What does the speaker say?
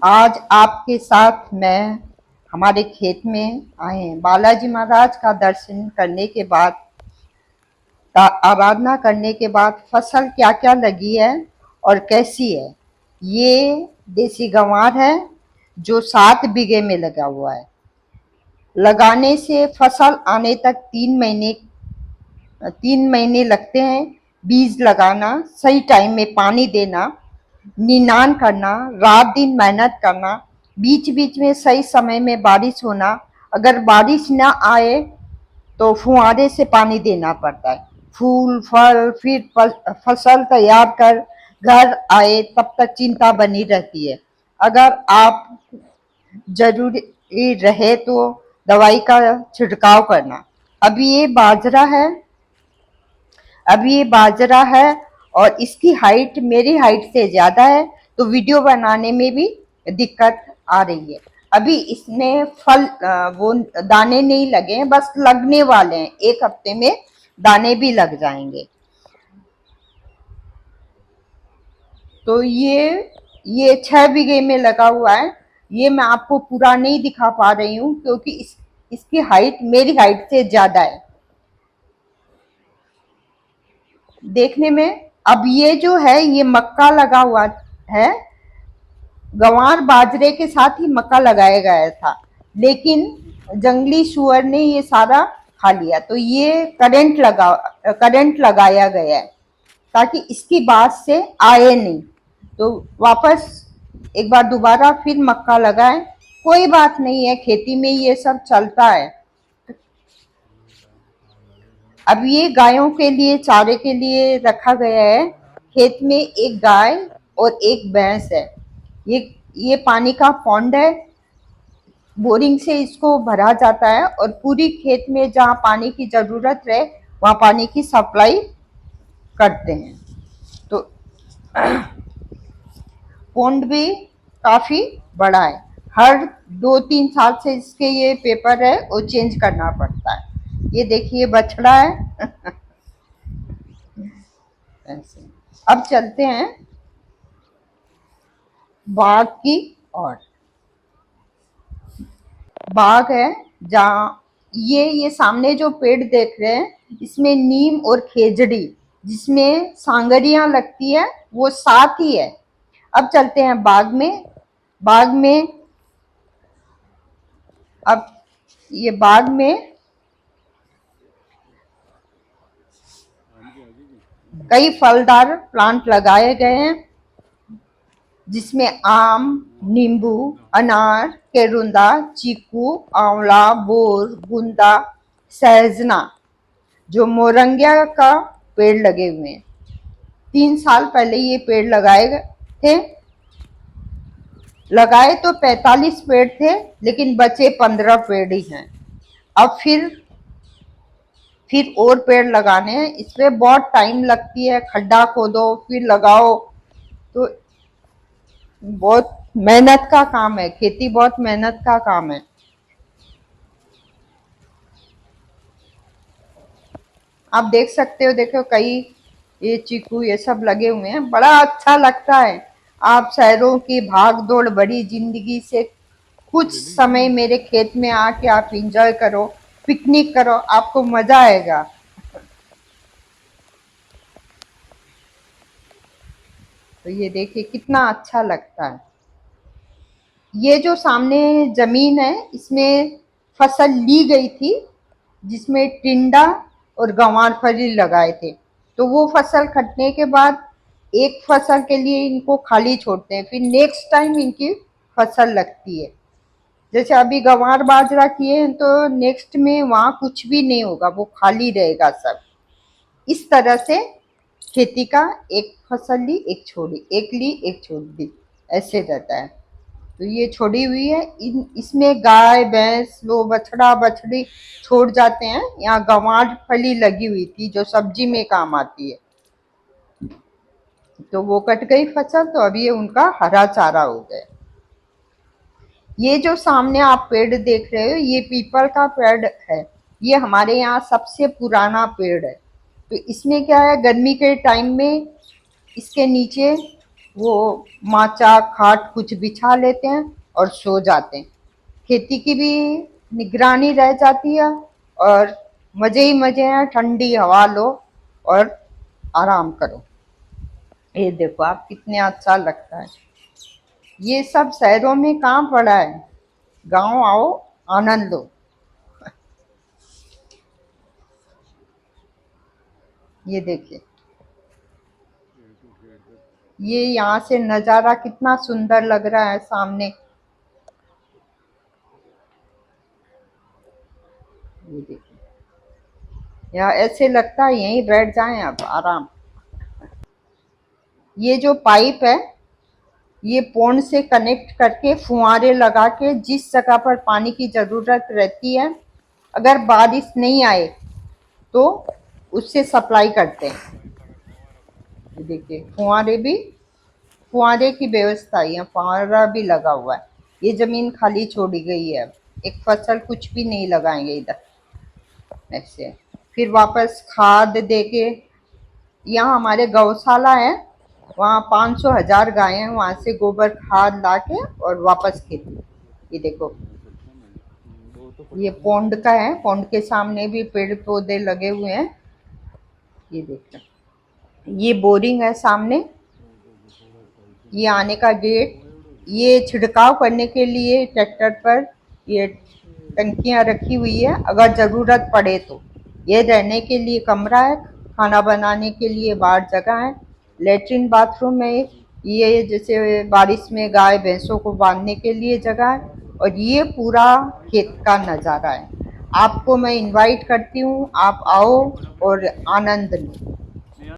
आज आपके साथ मैं हमारे खेत में आए हैं। बालाजी महाराज का दर्शन करने के बाद, आराधना करने के बाद फसल क्या क्या लगी है और कैसी है। ये देसी गंवार है जो 7 बीघे में लगा हुआ है। लगाने से फसल आने तक 3 महीने लगते हैं। बीज लगाना, सही टाइम में पानी देना, निनाण करना, रात दिन मेहनत करना, बीच बीच में सही समय में बारिश होना। अगर बारिश ना आए तो फुहारे से पानी देना पड़ता है। फूल फल फिर फसल तैयार कर घर आए तब तक चिंता बनी रहती है। अगर आप जरूरी रहे तो दवाई का छिड़काव करना। अभी ये बाजरा है अभी ये बाजरा है और इसकी हाइट मेरी हाइट से ज्यादा है, तो वीडियो बनाने में भी दिक्कत आ रही है। अभी इसमें वो दाने नहीं लगे हैं, बस लगने वाले हैं। 1 हफ्ते में दाने भी लग जाएंगे। तो ये 6 बीघे में लगा हुआ है। ये मैं आपको पूरा नहीं दिखा पा रही हूँ क्योंकि इसकी हाइट मेरी हाइट से ज्यादा है देखने में। अब ये जो है ये मक्का लगा हुआ है। गंवार बाजरे के साथ ही मक्का लगाया गया था, लेकिन जंगली सुअर ने ये सारा खा लिया, तो ये करंट लगाया गया है ताकि इसकी बात से आए नहीं। तो वापस एक बार दोबारा फिर मक्का लगाए। कोई बात नहीं है, खेती में ये सब चलता है। अब ये गायों के लिए चारे के लिए रखा गया है। खेत में एक गाय और एक भैंस है। ये पानी का पॉन्ड है। बोरिंग से इसको भरा जाता है और पूरी खेत में जहाँ पानी की जरूरत रहे वहाँ पानी की सप्लाई करते हैं। तो पॉन्ड भी काफी बड़ा है। हर 2-3 साल से इसके ये पेपर है वो चेंज करना पड़ता है। ये देखिए बछड़ा है। ऐसे अब चलते हैं बाग की ओर। बाग है जहाँ ये सामने जो पेड़ देख रहे हैं इसमें नीम और खेजड़ी जिसमें सांगरियां लगती है वो साथ ही है। अब चलते हैं बाग में। बाग में अब ये बाग में कई फलदार प्लांट लगाए गए हैं जिसमें आम, नींबू, अनार, केरुंदा, चीकू, आंवला, बोर, गुंदा, सहजना, जो मोरंगिया का पेड़ लगे हुए हैं। 3 साल पहले ये पेड़ लगाए थे। लगाए तो 45 पेड़ थे, लेकिन बचे 15 पेड़ ही हैं। अब फिर और पेड़ लगाने हैं। इसमें बहुत टाइम लगती है, खड्डा खोदो फिर लगाओ, तो बहुत मेहनत का काम है। खेती बहुत मेहनत का काम है। आप देख सकते हो, देखो कई ये चीकू ये सब लगे हुए हैं। बड़ा अच्छा लगता है। आप शहरों की भाग दौड़ बड़ी जिंदगी से कुछ समय मेरे खेत में आके आप एंजॉय करो, पिकनिक करो, आपको मजा आएगा। तो ये देखिए कितना अच्छा लगता है। ये जो सामने जमीन है इसमें फसल ली गई थी जिसमें टिंडा और गंवार फली लगाए थे। तो वो फसल कटने के बाद एक फसल के लिए इनको खाली छोड़ते हैं, फिर नेक्स्ट टाइम इनकी फसल लगती है। जैसे अभी गंवार बाजरा किए हैं तो नेक्स्ट में वहां कुछ भी नहीं होगा, वो खाली रहेगा सब। इस तरह से खेती का एक फसल ली एक छोड़ी, एक ली एक छोड़ दी, ऐसे रहता है। तो ये छोड़ी हुई है। इसमें गाय भैंस वो बछड़ा बछड़ी छोड़ जाते हैं। यहाँ गंवार फली लगी हुई थी जो सब्जी में काम आती है, तो वो कट गई फसल, तो अब ये उनका हरा चारा हो गया। ये जो सामने आप पेड़ देख रहे हो ये पीपल का पेड़ है। ये हमारे यहाँ सबसे पुराना पेड़ है। तो इसमें क्या है, गर्मी के टाइम में इसके नीचे वो माचा खाट कुछ बिछा लेते हैं और सो जाते हैं। खेती की भी निगरानी रह जाती है और मजे ही मजे हैं, ठंडी हवा लो और आराम करो। ये देखो आप कितने अच्छा लगता है। ये सब शहरों में कहाँ पड़ा है, गांव आओ, आनंद लो। ये देखिए, ये यहाँ से नजारा कितना सुंदर लग रहा है सामने। ये देखिए, यहाँ ऐसे लगता है यहीं बैठ जाएं अब आराम। ये जो पाइप है, ये पोंड से कनेक्ट करके फुहारे लगा के जिस जगह पर पानी की जरूरत रहती है, अगर बारिश नहीं आए तो उससे सप्लाई करते हैं। ये देखिए, फुहारे की व्यवस्था है, यहाँ फुहारा भी लगा हुआ है। ये जमीन खाली छोड़ी गई है, अब एक फसल कुछ भी नहीं लगाएंगे इधर ऐसे। फिर वापस खाद देके, यहाँ हमारे गौशाला है, वहाँ 500 1000 गाय हैं, वहाँ से गोबर खाद लाके और वापस खेती। ये देखो, ये पौंड का है, पौंड के सामने भी पेड़ पौधे लगे हुए हैं। ये देखो, ये बोरिंग है सामने, ये आने का गेट, ये छिड़काव करने के लिए ट्रैक्टर पर ये टंकियां रखी हुई है अगर ज़रूरत पड़े तो। ये रहने के लिए कमरा है, खाना बनाने के लिए बाहर जगह है, लेटरिन बाथरूम है, ये जैसे बारिश में गाय भैंसों को बांधने के लिए जगह है, और ये पूरा खेत का नज़ारा है। आपको मैं इनवाइट करती हूँ, आप आओ और आनंद लो।